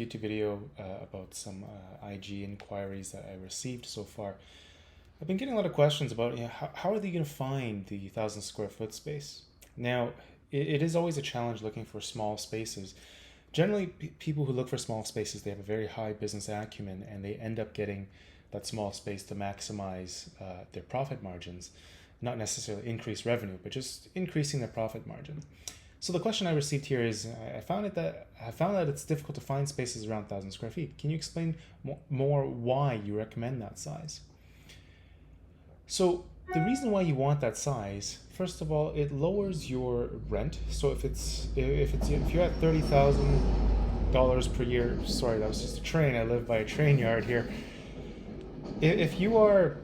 YouTube video about some IG inquiries that I received so far. I've been getting a lot of questions about how are they going to find the 1,000 square foot space. Now, it is always a challenge looking for small spaces. Generally, people who look for small spaces, they have a very high business acumen and they end up getting that small space to maximize their profit margins, not necessarily increase revenue, but just increasing their profit margin. So the question I received here is, I found that it's difficult to find spaces around 1,000 square feet. Can you explain more why you recommend that size? So the reason why you want that size, first of all, it lowers your rent. So if you're at $30,000 per year, sorry, that was just a train. I live by a train yard here. If you are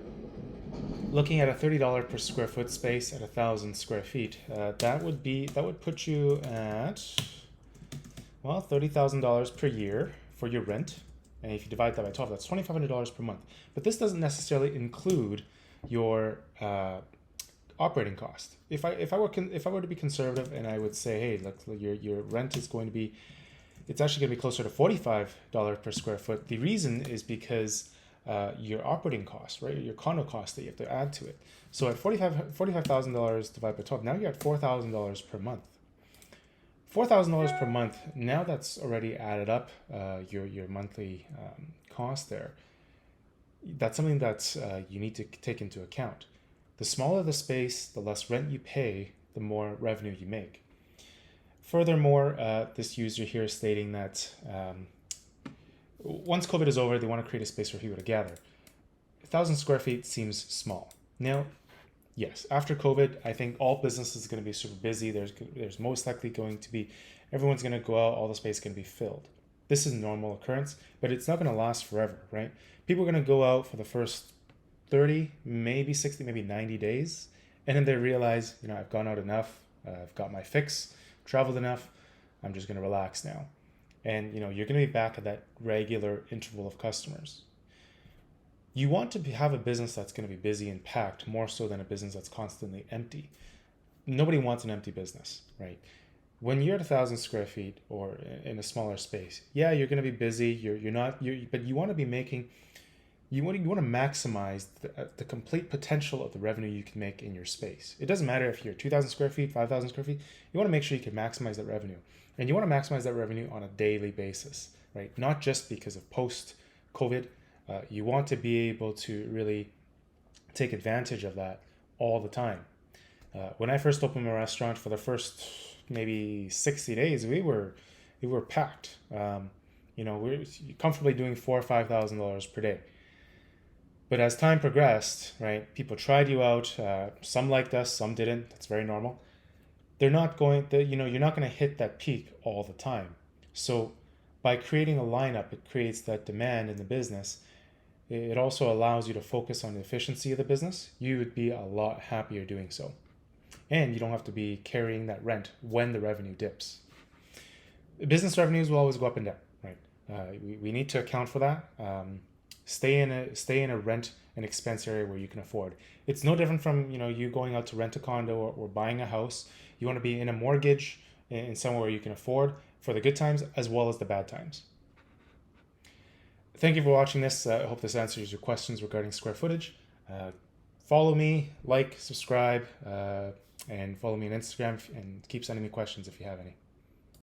looking at a $30 per square foot space at 1,000 square feet, that would put you at, well, $30,000 per year for your rent. And if you divide that by 12, that's $2,500 per month. But this doesn't necessarily include your operating cost. If I were to be conservative, and I would say, hey, look, your rent is going to be, it's actually going to be closer to $45 per square foot. The reason is because your operating costs, right? Your condo cost that you have to add to it. So at $45,000 divided by 12, now you're at $4,000 per month. $4,000 per month, now that's already added up your monthly cost there. That's something that you need to take into account. The smaller the space, the less rent you pay, the more revenue you make. Furthermore, this user here is stating that once COVID is over, they want to create a space for people to gather. 1,000 square feet seems small. Now, yes, after COVID, I think all businesses are going to be super busy. There's most likely going to be, everyone's going to go out, all the space is going to be filled. This is a normal occurrence, but it's not going to last forever, right? People are going to go out for the first 30, maybe 60, maybe 90 days, and then they realize, I've gone out enough, I've got my fix, traveled enough, I'm just going to relax now. And you're going to be back at that regular interval of customers. You want to have a business that's going to be busy and packed more so than a business that's constantly empty. Nobody wants an empty business, right? When you're at 1,000 square feet or in a smaller space, yeah, you're going to be busy. But you want to be making, you want to maximize the complete potential of the revenue you can make in your space. It doesn't matter if you're 2,000 square feet, 5,000 square feet. You want to make sure you can maximize that revenue. And you want to maximize that revenue on a daily basis, right? Not just because of post-COVID. You want to be able to really take advantage of that all the time. When I first opened my restaurant, for the first maybe 60 days, we were packed. We're comfortably doing $4,000 or $5,000 per day. But as time progressed, right, people tried you out. Some liked us, some didn't. That's very normal. You're not going to hit that peak all the time. So by creating a lineup, it creates that demand in the business. It also allows you to focus on the efficiency of the business. You would be a lot happier doing so. And you don't have to be carrying that rent when the revenue dips. Business revenues will always go up and down, right? We need to account for that. Stay in a rent and expense area where you can afford. It's no different from you going out to rent a condo or buying a house. You want to be in a mortgage in somewhere where you can afford for the good times as well as the bad times. Thank you for watching this. I hope this answers your questions regarding square footage. Follow me, like, subscribe, and follow me on Instagram, and keep sending me questions if you have any.